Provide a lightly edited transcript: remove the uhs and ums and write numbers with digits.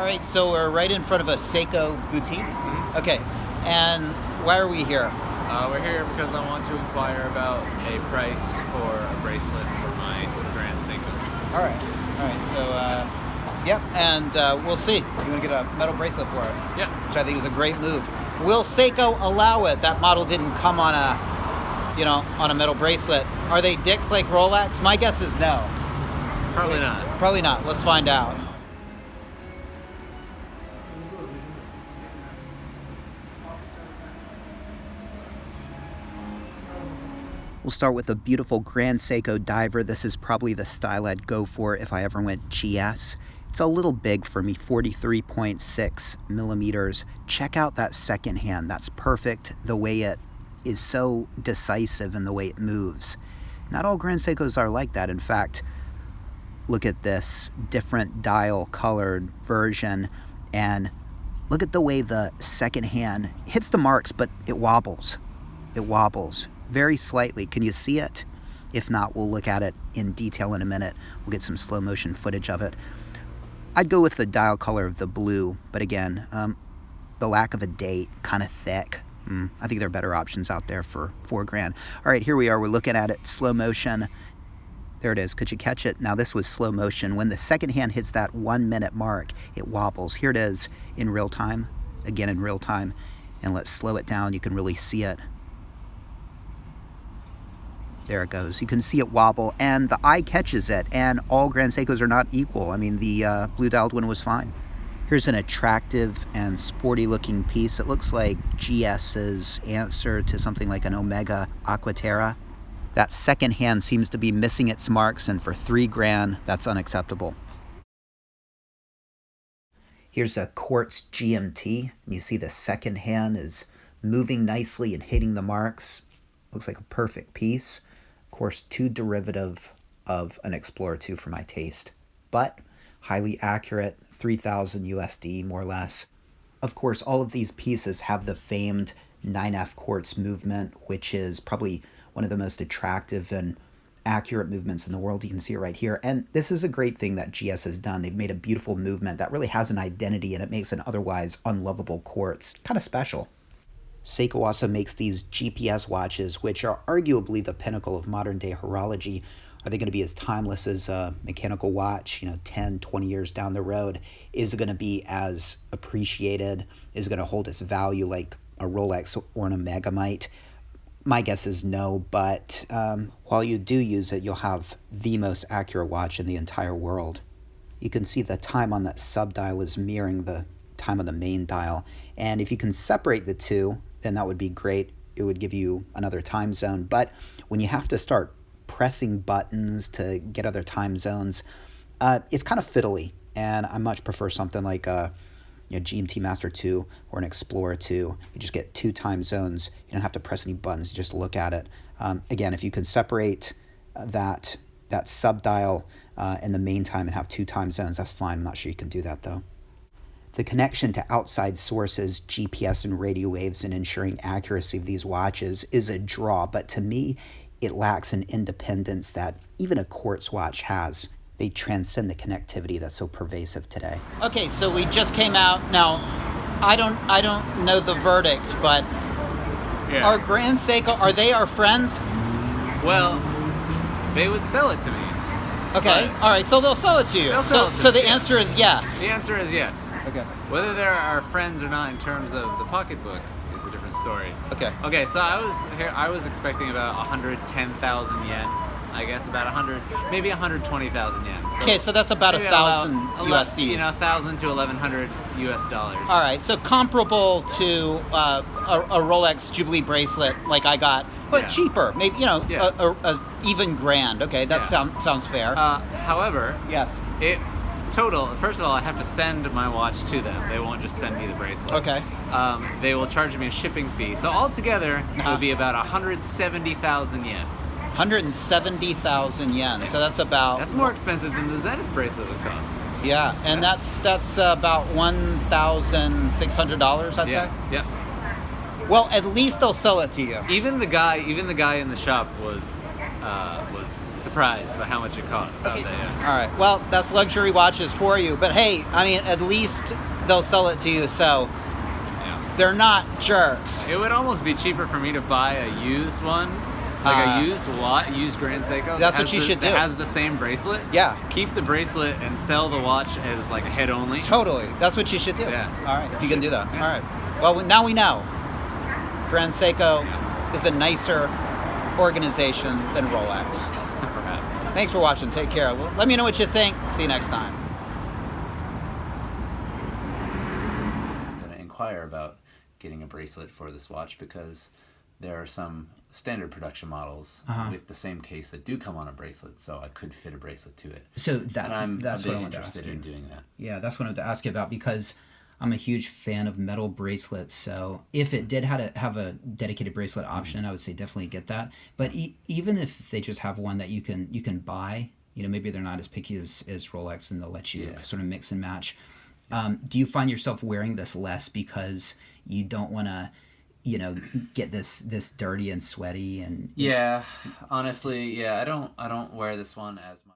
right, so we're right in front of a Seiko boutique. Mm-hmm. Okay, and why are we here? We're here because I want to inquire about a price for a bracelet for my Grand Seiko. All right, so, yep, and we'll see. You want to get a metal bracelet for it? Yeah. Which I think is a great move. Will Seiko allow it? That model didn't come on a metal bracelet. Are they dicks like Rolex? My guess is no. Probably not. Probably not. Let's find out. We'll start with a beautiful Grand Seiko diver. This is probably the style I'd go for if I ever went GS. It's a little big for me, 43.6 millimeters. Check out that second hand. That's perfect. The way it is so decisive in the way it moves. Not all Grand Seikos are like that. In fact, look at this different dial colored version, and look at the way the second hand hits the marks, but it wobbles. It wobbles very slightly. Can you see it? If not, we'll look at it in detail in a minute. We'll get some slow motion footage of it. I'd go with the dial color of the blue, but again, the lack of a date, kind of thick. I think there are better options out there for $4,000. All right, here we are. We're looking at it, slow motion. There it is. Could you catch it? Now, this was slow motion. When the second hand hits that 1 minute mark, it wobbles. Here it is in real time, again in real time. And let's slow it down. You can really see it. There it goes. You can see it wobble, and the eye catches it, and all Grand Seikos are not equal. I mean, the blue dialed one was fine. Here's an attractive and sporty looking piece. It looks like GS's answer to something like an Omega Aquaterra. That second hand seems to be missing its marks, and for $3,000, that's unacceptable. Here's a Quartz GMT. You see the second hand is moving nicely and hitting the marks. Looks like a perfect piece. Of course, too derivative of an Explorer 2 for my taste, but highly accurate, 3,000 USD, more or less. Of course, all of these pieces have the famed 9F quartz movement, which is probably one of the most attractive and accurate movements in the world. You can see it right here. And this is a great thing that GS has done. They've made a beautiful movement that really has an identity, and it makes an otherwise unlovable quartz kind of special. Seiko also makes these GPS watches, which are arguably the pinnacle of modern-day horology. Are they going to be as timeless as a mechanical watch, 10, 20 years down the road? Is it going to be as appreciated? Is it going to hold its value like a Rolex or an Omega might? My guess is no, but while you do use it, you'll have the most accurate watch in the entire world. You can see the time on that sub-dial is mirroring the time on the main dial. And if you can separate the two, then that would be great. It would give you another time zone. But when you have to start pressing buttons to get other time zones, it's kind of fiddly. And I much prefer something like a GMT Master 2 or an Explorer 2. You just get 2 time zones. You don't have to press any buttons. You just look at it. Again, if you can separate that sub-dial in the main time and have 2 time zones, that's fine. I'm not sure you can do that, though. The connection to outside sources, GPS and radio waves, and ensuring accuracy of these watches is a draw, but to me, it lacks an independence that even a quartz watch has. They transcend the connectivity that's so pervasive today. Okay, so we just came out. Now, I don't know the verdict, but Our Grand Seiko, are they our friends? Well, they would sell it to me. Okay, all right, so they'll sell it to you. So the answer is yes. The answer is yes. Okay. Whether they're our friends or not in terms of the pocketbook is a different story. Okay. Okay, so I was expecting about 110,000 yen. I guess about 120,000 yen. So okay, so that's about 1,000 USD. 1,000 to 1,100 US dollars. All right, so comparable to a Rolex Jubilee bracelet like I got, but cheaper. Maybe a even grand. Okay, that sounds fair. However, yes. First of all, I have to send my watch to them. They won't just send me the bracelet. Okay. They will charge me a shipping fee. So altogether, it would be about 170,000 yen. 170,000 yen. So that's about... That's more expensive than the Zenith bracelet would cost. Yeah, and that's about $1,600, I'd say. Yeah. Well, at least they'll sell it to you. Even the guy in the shop was was surprised by how much it cost. Okay. That day, yeah. All right. Well, that's luxury watches for you. But hey, I mean, at least they'll sell it to you, so Yeah. they're not jerks. It would almost be cheaper for me to buy a used one, like a used Grand Seiko. That's what you should do. That has the same bracelet. Yeah. Keep the bracelet and sell the watch as like a head only. Totally. That's what you should do. Yeah. All right. If you can do that. Yeah. All right. Well, now we know. Grand Seiko is a nicer organization than Rolex. Perhaps. Thanks for watching. Take care. Let me know what you think. See you next time. I'm going to inquire about getting a bracelet for this watch because there are some standard production models with the same case that do come on a bracelet, so I could fit a bracelet to it. So And that's I'm what I big wanted to ask interested you. in doing that. Yeah, that's what I wanted to ask you about because I'm a huge fan of metal bracelets. So if it did have a dedicated bracelet option, I would say definitely get that. But even if they just have one that you can buy, maybe they're not as picky as Rolex and they'll let you sort of mix and match. Do you find yourself wearing this less because you don't want to, get this dirty and sweaty and Yeah, honestly, I don't wear this one as much.